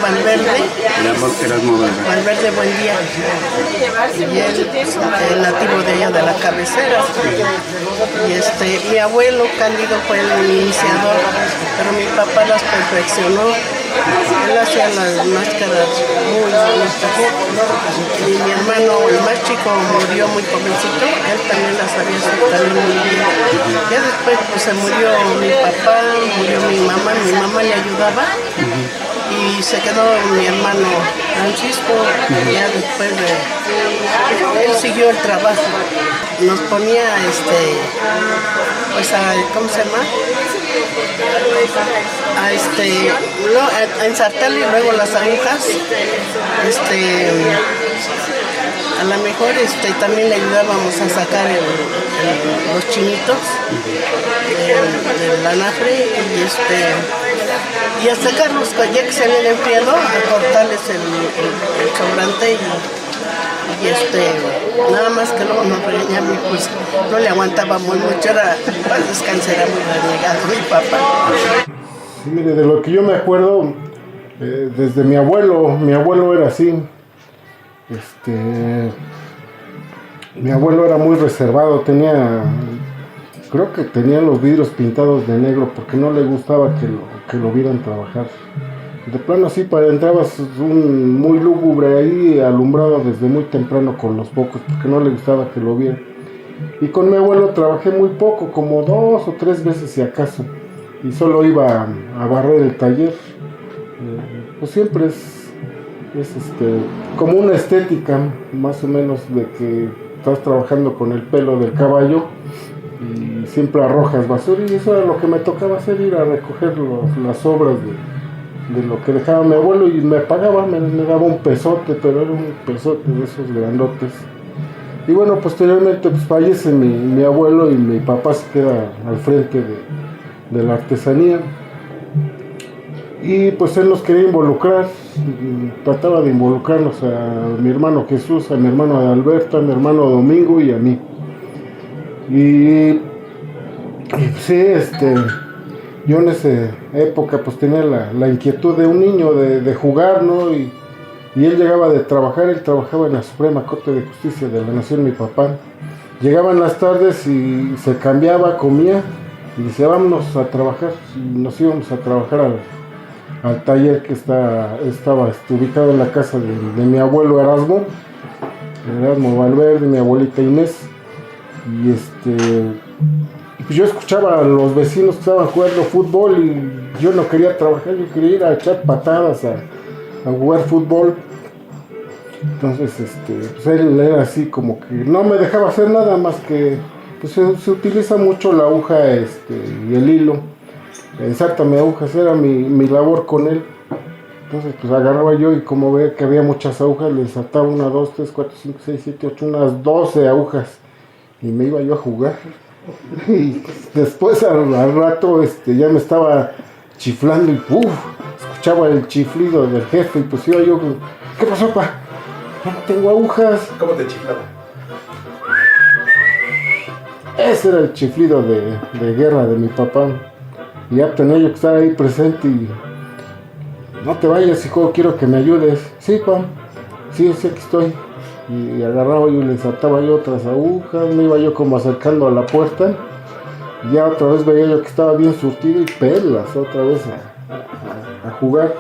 Valverde. Erasmo Valverde. Valverde Buendía. Y él, el nativo de allá de la cabecera. Y mi abuelo Cándido fue el iniciador, pero mi papá las perfeccionó. Él hacía las máscaras muy bonitas. Y mi hermano, el más chico, murió muy jovencito. Él también las sabía hacer también muy bien. Ya después pues, se murió mi papá, murió mi mamá le ayudaba. Y se quedó mi hermano Francisco. Ya después él siguió el trabajo. Nos ponía pues ¿cómo se llama? A ensartarle luego las agujas. A lo mejor también le ayudábamos a sacar los chinitos del anafre y a sacarlos ya que se habían enfriado, a cortarles el sobrante y nada más que luego nos regañaba y pues no le aguantábamos mucho, para descansar, era muy renegado mi papá. Sí, mire, de lo que yo me acuerdo, desde mi abuelo era así. Mi abuelo era muy reservado, creo que tenía los vidrios pintados de negro porque no le gustaba que lo vieran trabajar. De plano así, entrabas muy lúgubre ahí, alumbrado desde muy temprano con los focos porque no le gustaba que lo vieran. Y con mi abuelo trabajé muy poco, como 2 o 3 veces si acaso, y solo iba a barrer el taller. Pues siempre es como una estética más o menos de que estás trabajando con el pelo del caballo y siempre arrojas basura, y eso era lo que me tocaba hacer, ir a recoger las sobras de lo que dejaba mi abuelo, y me pagaba, me daba un pesote, pero era un pesote de esos grandotes. Y bueno, posteriormente pues fallece mi abuelo y mi papá se queda al frente de la artesanía. Y pues él nos quería involucrar, trataba de involucrarnos a mi hermano Jesús, a mi hermano Adalberto, a mi hermano Domingo y a mí. Y sí, yo en esa época pues tenía la inquietud de un niño de jugar, ¿no? Y él llegaba de trabajar, él trabajaba en la Suprema Corte de Justicia de la Nación, mi papá. Llegaba en las tardes y se cambiaba, comía y decía, vámonos a trabajar. Y nos íbamos a trabajar al taller que estaba ubicado en la casa de mi abuelo Erasmo Valverde, mi abuelita Inés. Y pues yo escuchaba a los vecinos que estaban jugando fútbol y yo no quería trabajar, yo quería ir a echar patadas a jugar fútbol. Entonces pues él era así como que no me dejaba hacer nada más que pues se utiliza mucho la aguja y el hilo. Ensártame agujas, era mi labor con él. Entonces pues agarraba yo y como veía que había muchas agujas, le ensartaba 1, 2, 3, 4, 5, 6, 7, 8, unas 12 agujas y me iba yo a jugar. Y después al rato ya me estaba chiflando y escuchaba el chiflido del jefe y pues iba yo, ¿qué pasó, pa? No tengo agujas. ¿Cómo te chiflaba? Ese era el chiflido de guerra de mi papá. Y ya tenía yo que estar ahí presente y no te vayas, hijo, quiero que me ayudes. Sí, pa, sí, aquí estoy. Y agarraba yo y le ensartaba yo otras agujas, me iba yo como acercando a la puerta. Y ya otra vez veía yo que estaba bien surtido y pelas otra vez a jugar.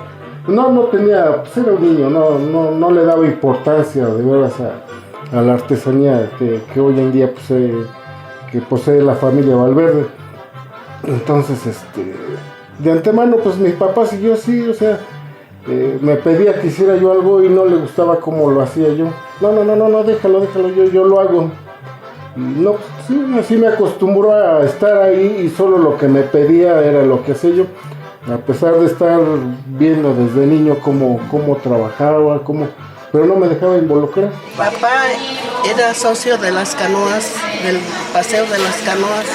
No tenía, pues era un niño, no le daba importancia de veras a la artesanía que hoy en día que posee la familia Valverde. Entonces, de antemano, pues mi papá siguió así, o sea, me pedía que hiciera yo algo y no le gustaba cómo lo hacía yo. No, déjalo, yo lo hago. Y no, sí, así me acostumbró a estar ahí y solo lo que me pedía era lo que hacía yo. A pesar de estar viendo desde niño cómo trabajaba, pero no me dejaba involucrar. Papá era socio de las canoas, del paseo de las canoas.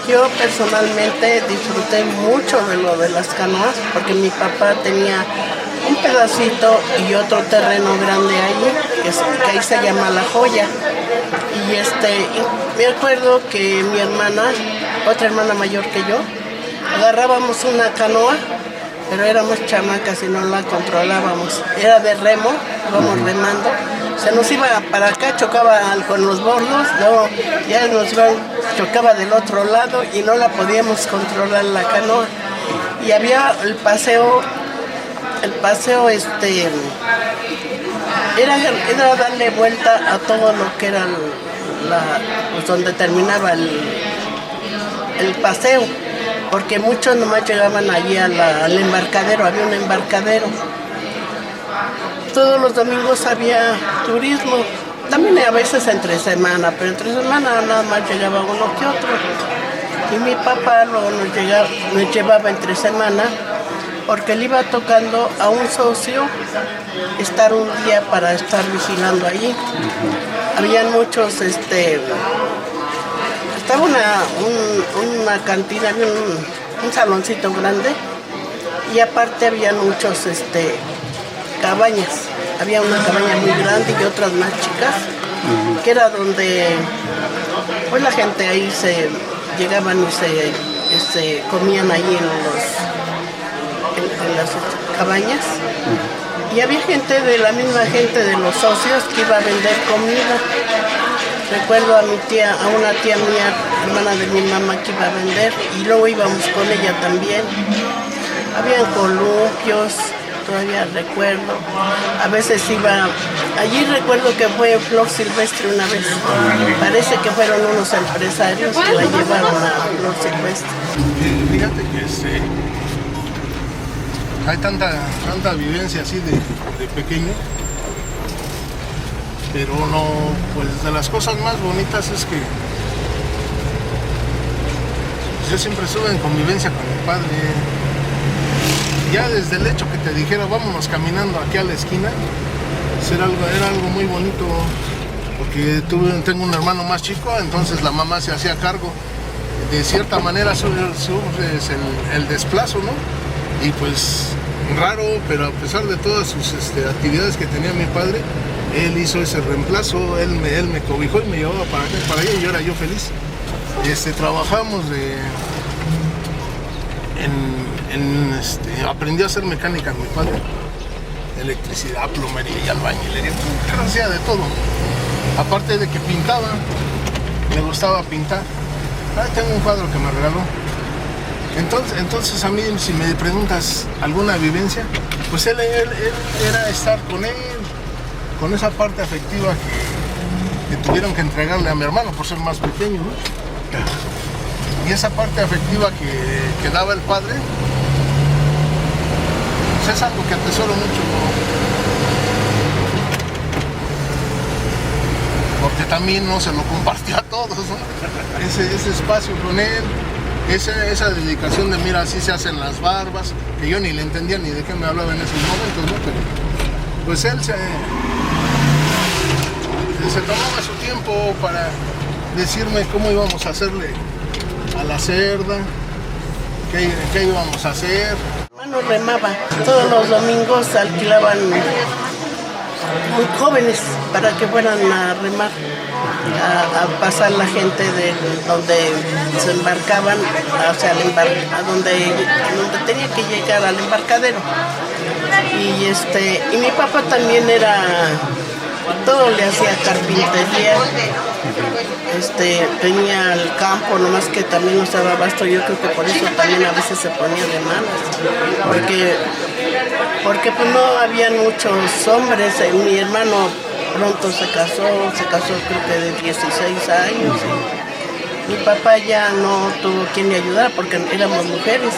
Yo personalmente disfruté mucho de lo de las canoas porque mi papá tenía un pedacito y otro terreno grande ahí, que ahí se llama La Joya. Y me acuerdo que mi hermana, otra hermana mayor que yo, agarrábamos una canoa, pero éramos chamacas y no la controlábamos. Era de remo, íbamos remando. Se nos iba para acá, chocaba con los bordos, luego ya chocaba del otro lado y no la podíamos controlar la canoa. Y había el paseo era darle vuelta a todo lo que era pues donde terminaba el paseo, porque muchos nomás llegaban allí al embarcadero, había un embarcadero. Todos los domingos había turismo, también a veces entre semana, pero entre semana nada más llegaba uno que otro. Y mi papá nos llevaba entre semana, porque le iba tocando a un socio estar un día para estar vigilando allí. Habían muchos, estaba una cantina, había un saloncito grande, y aparte había muchos cabañas. Había una cabaña muy grande y otras más chicas, que era donde pues la gente ahí llegaban y se comían ahí en las cabañas. Y había gente de la misma gente de los socios que iba a vender comida. Recuerdo a una tía mía, hermana de mi mamá, que iba a vender, y luego íbamos con ella también. Habían columpios, todavía recuerdo. A veces allí recuerdo que fue Flor Silvestre una vez. Parece que fueron unos empresarios que la llevaron a Flor Silvestre. Fíjate que hay tanta vivencia así de pequeño, pero no, pues de las cosas más bonitas es que yo siempre estuve en convivencia con mi padre. Ya desde el hecho que te dijera vámonos caminando aquí a la esquina, pues era algo muy bonito, porque tengo un hermano más chico, entonces la mamá se hacía cargo. De cierta manera sufres el desplazo, ¿no? Y pues raro, pero a pesar de todas sus actividades que tenía mi padre, él hizo ese reemplazo, él me cobijó y me llevaba para acá y para allá, y yo era yo feliz. Trabajamos aprendí a hacer mecánica mi padre, electricidad, plomería y albañilería, hacía de todo. Aparte de que pintaba, me gustaba pintar. Tengo un cuadro que me regaló. Entonces a mí, si me preguntas alguna vivencia, pues él era estar con él, con esa parte afectiva que tuvieron que entregarle a mi hermano por ser más pequeño, ¿no? Y esa parte afectiva que daba el padre, pues es algo que atesoro mucho, porque también no se lo compartió a todos, ¿no? Ese espacio con él. Esa dedicación de mira, así se hacen las barbas, que yo ni le entendía ni de qué me hablaba en esos momentos, ¿no? Pero pues él se tomaba su tiempo para decirme cómo íbamos a hacerle a la cerda, qué íbamos a hacer. Hermano remaba, todos los domingos alquilaban muy jóvenes para que fueran a remar, a pasar la gente de donde se embarcaban, o sea, a donde tenía que llegar al embarcadero. Y mi papá también todo le hacía carpintería, tenía el campo, nomás que también no estaba abasto. Yo creo que por eso también a veces se ponía de malas, porque pues no habían muchos hombres. Mi hermano pronto se casó creo que de 16 años. Mi papá ya no tuvo quien le ayudara porque éramos mujeres.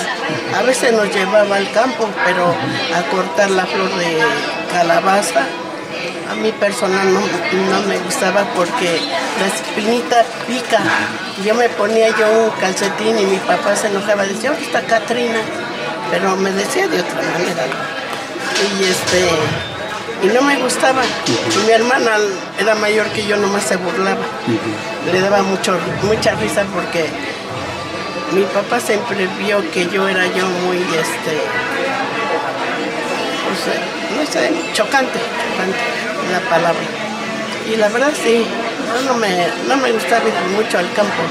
A veces nos llevaba al campo, pero a cortar la flor de calabaza. A mí personal no me gustaba porque la espinita pica. Yo me ponía un calcetín y mi papá se enojaba, decía, ¿dónde está Catrina? Pero me decía de otra manera. Y no me gustaba. Y mi hermana era mayor que yo, nomás se burlaba. Le daba mucha risa porque mi papá siempre vio que yo era muy, no sé, chocante la palabra. Y la verdad sí, no me gustaba ir mucho al campo.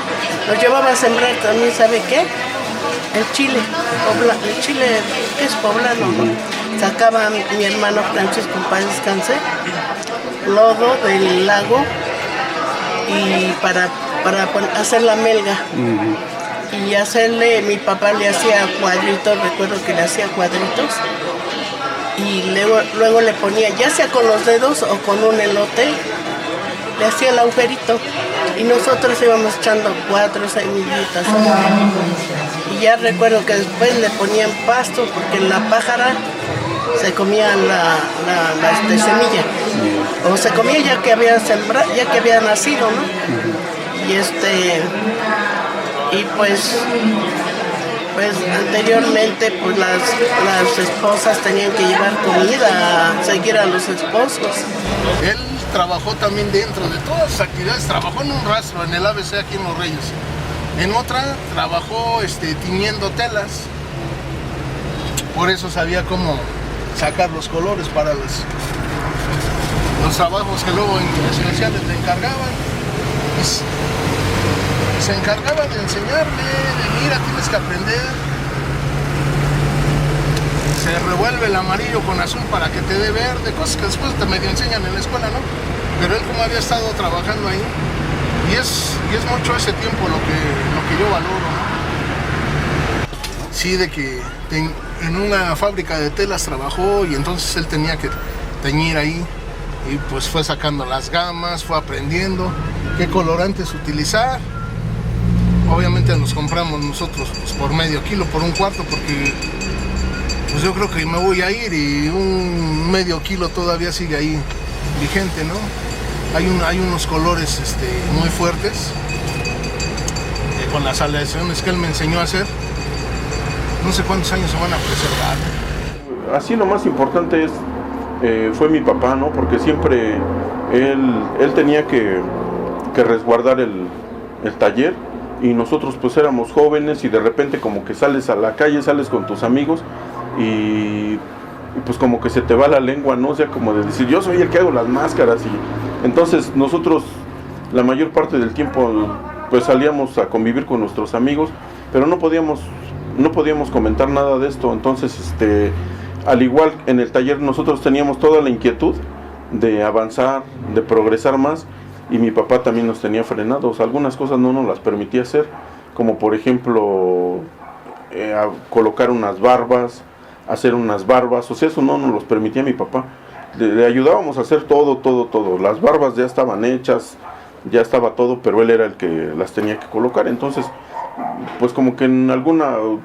Nos llevaba a sembrar también, ¿sabe qué? el chile, el chile que es poblano, ¿no? Sacaba mi hermano Francisco, para descanse, lodo del lago y para hacer la melga. Y hacerle, mi papá le hacía cuadritos, recuerdo que le hacía cuadritos. Y luego le ponía, ya sea con los dedos o con un elote, le hacía el agujerito. Y nosotros íbamos echando 4 semillitas. Y ya recuerdo que después le ponían pasto, porque la pájara se comía la semilla. O se comía ya que había sembrado, ya que había nacido, ¿no? Y pues anteriormente pues las esposas tenían que llevar comida a seguir a los esposos. Él trabajó también dentro de todas sus actividades, trabajó en un rastro en el ABC aquí en Los Reyes. En otra trabajó tiñendo telas, por eso sabía cómo sacar los colores para los trabajos que luego en residenciales le encargaban. Se encargaba de enseñarle, de mira, tienes que aprender. Se revuelve el amarillo con azul para que te dé verde, cosas que después te medio enseñan en la escuela, ¿no? Pero él como había estado trabajando ahí, y es mucho ese tiempo lo que yo valoro, ¿no? Sí, de que en una fábrica de telas trabajó y entonces él tenía que teñir ahí. Y pues fue sacando las gamas, fue aprendiendo qué colorantes utilizar. Obviamente nos compramos nosotros pues, por medio kilo, por un cuarto, porque pues yo creo que me voy a ir y un medio kilo todavía sigue ahí vigente, ¿no? Hay unos colores muy fuertes con las aleaciones que él me enseñó a hacer. No sé cuántos años se van a preservar. Así lo más importante fue mi papá, ¿no? Porque siempre él tenía que resguardar el taller, y nosotros pues éramos jóvenes y de repente como que sales a la calle, sales con tus amigos y pues como que se te va la lengua, ¿no? O sea, como de decir, yo soy el que hago las máscaras, y entonces nosotros la mayor parte del tiempo pues salíamos a convivir con nuestros amigos, pero no podíamos comentar nada de esto. Entonces al igual en el taller nosotros teníamos toda la inquietud de avanzar, de progresar más, y mi papá también nos tenía frenados. Algunas cosas no nos las permitía hacer, como por ejemplo colocar unas barbas, hacer unas barbas, o sea, eso no nos los permitía mi papá. Le ayudábamos a hacer todo. Las barbas ya estaban hechas, ya estaba todo, pero él era el que las tenía que colocar. Entonces, pues como que en alguna, o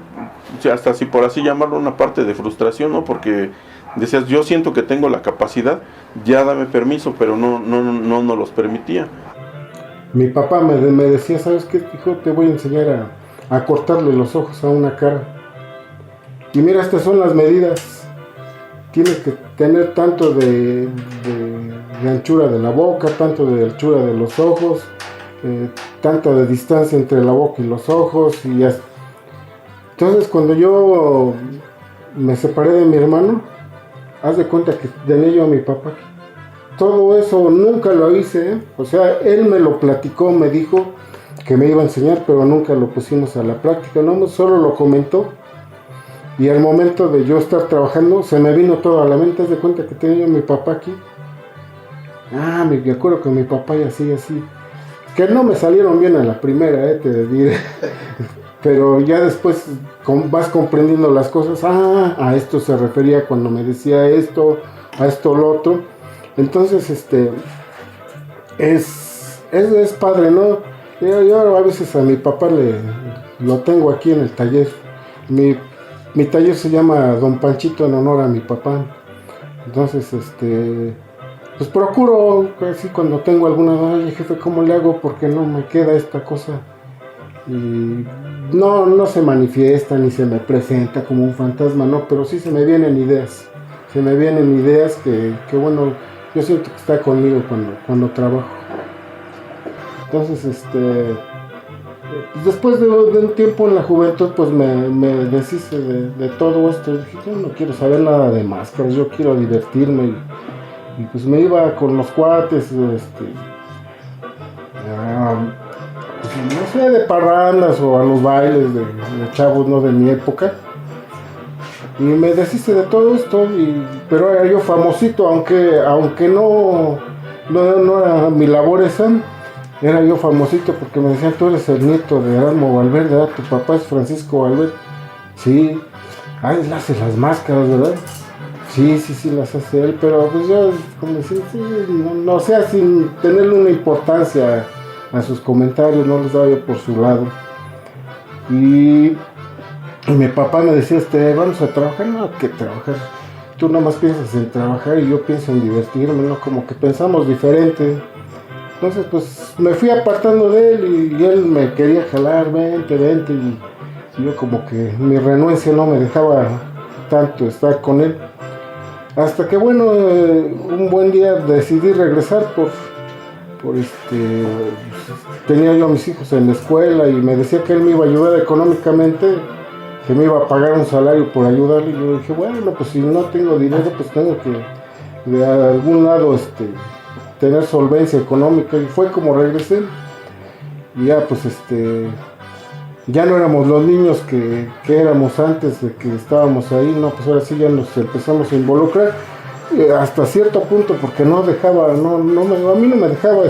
sea, hasta si por así llamarlo, una parte de frustración, ¿no? Porque decías, yo siento que tengo la capacidad, ya dame permiso, pero no nos los permitía. Mi papá me decía, ¿sabes qué, hijo? Te voy a enseñar a cortarle los ojos a una cara. Y mira, estas son las medidas. Tienes que tener tanto de anchura de la boca, tanto de anchura de los ojos, tanto de distancia entre la boca y los ojos. Y ya. Entonces, cuando yo me separé de mi hermano, haz de cuenta que tenía yo a mi papá. Todo eso nunca lo hice, ¿eh? O sea, él me lo platicó, me dijo que me iba a enseñar, pero nunca lo pusimos a la práctica, no, solo lo comentó. Y al momento de yo estar trabajando, se me vino todo a la mente. Haz de cuenta que tenía yo a mi papá aquí. Me acuerdo que mi papá y así. Que no me salieron bien a la primera, te diré. Pero ya después vas comprendiendo las cosas. A esto se refería cuando me decía esto, a esto lo otro. Entonces, es padre, ¿no? Yo a veces a mi papá lo tengo aquí en el taller. Mi taller se llama Don Panchito en honor a mi papá. Entonces, pues procuro, así cuando tengo alguna duda, oye jefe, ¿cómo le hago? Porque no me queda esta cosa. Y no se manifiesta ni se me presenta como un fantasma, no, pero sí se me vienen ideas. Se me vienen ideas que bueno, yo siento que está conmigo cuando trabajo. Entonces, después de un tiempo en la juventud, pues me deshice de todo esto. Dije, yo no quiero saber nada de máscaras, yo quiero divertirme. Y pues me iba con los cuates, pues no sé, de parrandas o a los bailes de chavos, no de mi época. Y me deshice de todo esto, pero era yo famosito, aunque no era mi labor esa, era yo famosito porque me decían, tú eres el nieto de Erasmo Valverde, ¿verdad? Tu papá es Francisco Valverde. Sí, él hace las máscaras, ¿verdad? Sí, las hace él, pero pues yo, como decir, sí, no sé, sin tenerle una importancia a sus comentarios, no les daba yo por su lado. Y mi papá me decía, vamos a trabajar, no, que trabajar, tú nada más piensas en trabajar y yo pienso en divertirme, ¿no? Como que pensamos diferente. Entonces pues me fui apartando de él y él me quería jalar, vente, y yo como que mi renuencia no me dejaba tanto estar con él. Hasta que bueno, un buen día decidí regresar tenía yo a mis hijos en la escuela y me decía que él me iba a ayudar económicamente, que me iba a pagar un salario por ayudarle. Y yo dije, bueno, pues si no tengo dinero, pues tengo que de algún lado tener solvencia económica. Y fue como regresé. Y ya pues ya no éramos los niños que éramos antes de que estábamos ahí, no, pues ahora sí ya nos empezamos a involucrar hasta cierto punto, porque no dejaba, a mí no me dejaba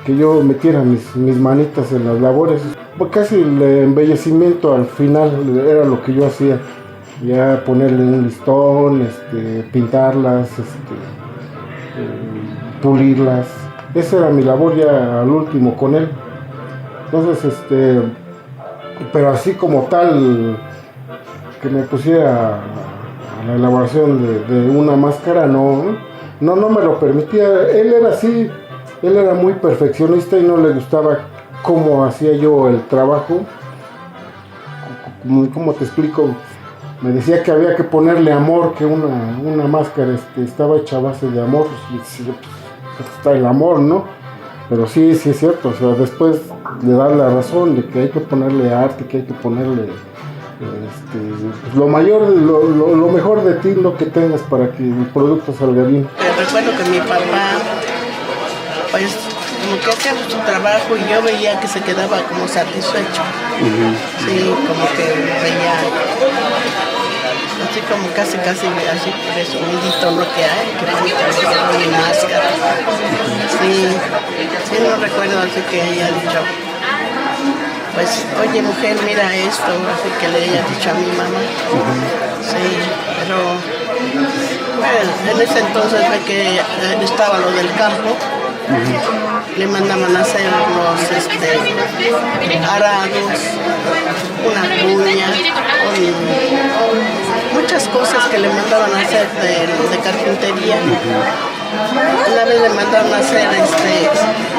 que yo metiera mis manitas en las labores, porque casi el embellecimiento al final era lo que yo hacía, ya ponerle un listón, pintarlas, pulirlas, esa era mi labor ya al último con él. Entonces, pero así como tal, que me pusiera a la elaboración de una máscara, no me lo permitía. Él era así, él era muy perfeccionista y no le gustaba cómo hacía yo el trabajo. ¿Cómo te explico? Me decía que había que ponerle amor, que una máscara estaba hecha a base de amor, está el amor, ¿no? Pero sí es cierto, o sea, después le da la razón de que hay que ponerle arte, que hay que ponerle lo mejor de ti, lo que tengas para que el producto salga bien. Recuerdo que mi papá, pues, como que hacía su trabajo y yo veía que se quedaba como satisfecho. Sí, como que veía, así como casi así presumidito lo que hay, que bonito, mi máscara. Sí, no recuerdo así que ella ha dicho, pues, oye mujer, mira esto, así que le haya dicho a mi mamá. Sí, pero bueno, en ese entonces ve que estaba lo del campo. Le mandaban a hacer los arados, una cuña, muchas cosas que le mandaban a hacer de carpintería. Una vez le mandaron a hacer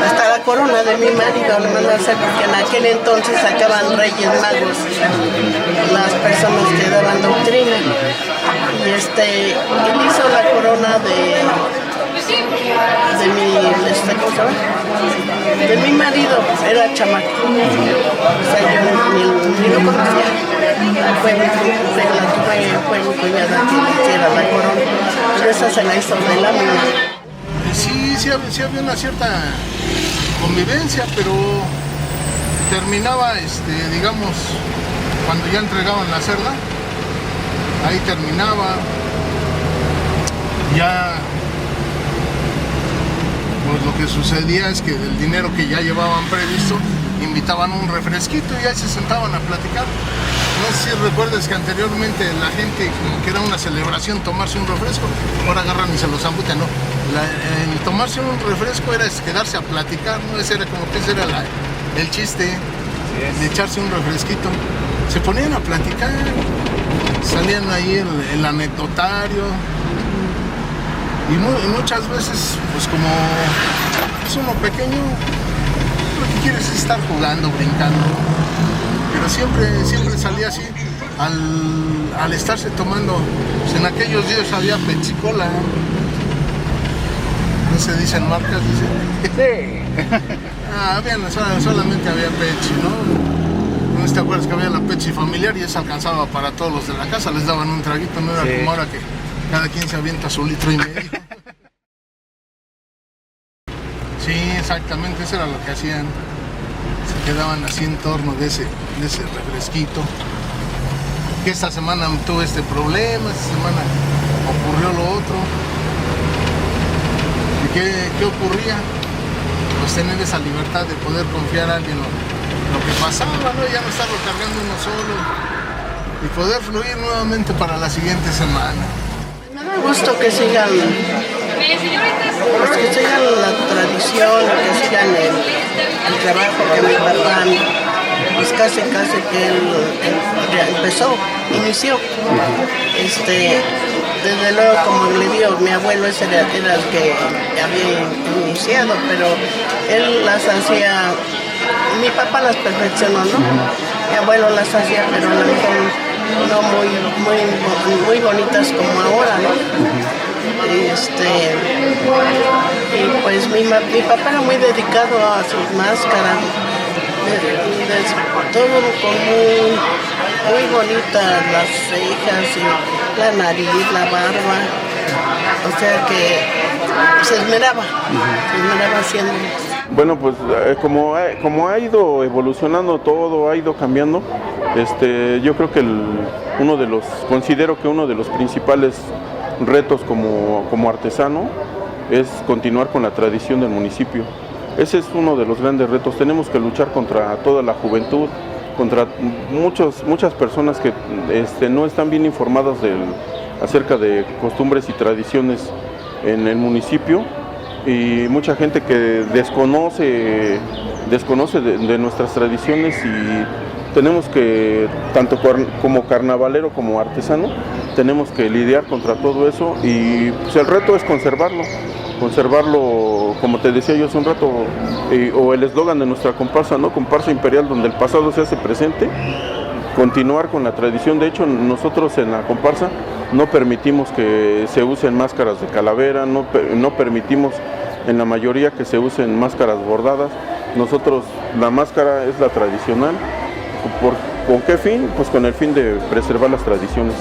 hasta la corona de mi marido, le mandaron a hacer porque en aquel entonces sacaban Reyes Magos las personas que daban doctrina. Y él hizo la corona de mi marido, era chamaco. O sea, yo ni lo conocía. Fue mi cuñada que le hiciera la corona. Pero esa se la hizo de lámina. Sí había una cierta convivencia, pero terminaba, digamos, cuando ya entregaban la cerda, ahí terminaba. Ya pues lo que sucedía es que del dinero que ya llevaban previsto, invitaban un refresquito y ahí se sentaban a platicar. No sé si recuerdas que anteriormente la gente, como que era una celebración tomarse un refresco, ahora agarran y se los ambutan, ¿no? El tomarse un refresco era quedarse a platicar, ¿no? Ese era como que ese era el chiste de echarse un refresquito. Se ponían a platicar, salían ahí el anecdotario. Y muchas veces, pues como es uno pequeño, lo que quieres es estar jugando, brincando. Pero siempre salía así, al estarse tomando, pues en aquellos días había Pepsi-Cola. No se dicen marcas, dice. Sí. Solamente había Pepsi, ¿no? ¿No te acuerdas que había la Pepsi familiar y esa alcanzaba para todos los de la casa? Les daban un traguito, no era como ahora que cada quien se avienta su 1,5 litros. Sí, exactamente, eso era lo que hacían. se quedaban así en torno de ese refresquito. Que esta semana tuve este problema, esta semana ocurrió lo otro. ¿Y qué ocurría? Pues tener esa libertad de poder confiar a alguien lo que pasaba, ¿no? Ya no estarlo cargando uno solo y poder fluir nuevamente para la siguiente semana. Me da gusto que sigan, pues que sigan la tradición, que sigan el trabajo que mi papá, pues casi que él ya inició. Desde luego, como le digo, mi abuelo ese era el que había iniciado, pero él las hacía, mi papá las perfeccionó, ¿no? Mi abuelo las hacía, pero a lo mejor no muy bonitas como ahora, ¿no? Y pues mi papá era muy dedicado a sus máscaras, todo muy bonitas, las cejas y la nariz, la barba, o sea que se esmeraba haciendo. Bueno, pues como ha ido evolucionando todo, ha ido cambiando, yo creo que considero que uno de los principales retos como artesano es continuar con la tradición del municipio. Ese es uno de los grandes retos. Tenemos que luchar contra toda la juventud, contra muchas personas que no están bien informadas acerca de costumbres y tradiciones en el municipio, y mucha gente que desconoce de nuestras tradiciones, y tenemos que, tanto como carnavalero como artesano, tenemos que lidiar contra todo eso, y pues el reto es conservarlo, como te decía yo hace un rato, o el eslogan de nuestra comparsa, ¿no? Comparsa imperial, donde el pasado se hace presente, continuar con la tradición. De hecho, nosotros en la comparsa no permitimos que se usen máscaras de calavera, no permitimos en la mayoría que se usen máscaras bordadas. Nosotros, la máscara es la tradicional. ¿Con qué fin? Pues con el fin de preservar las tradiciones.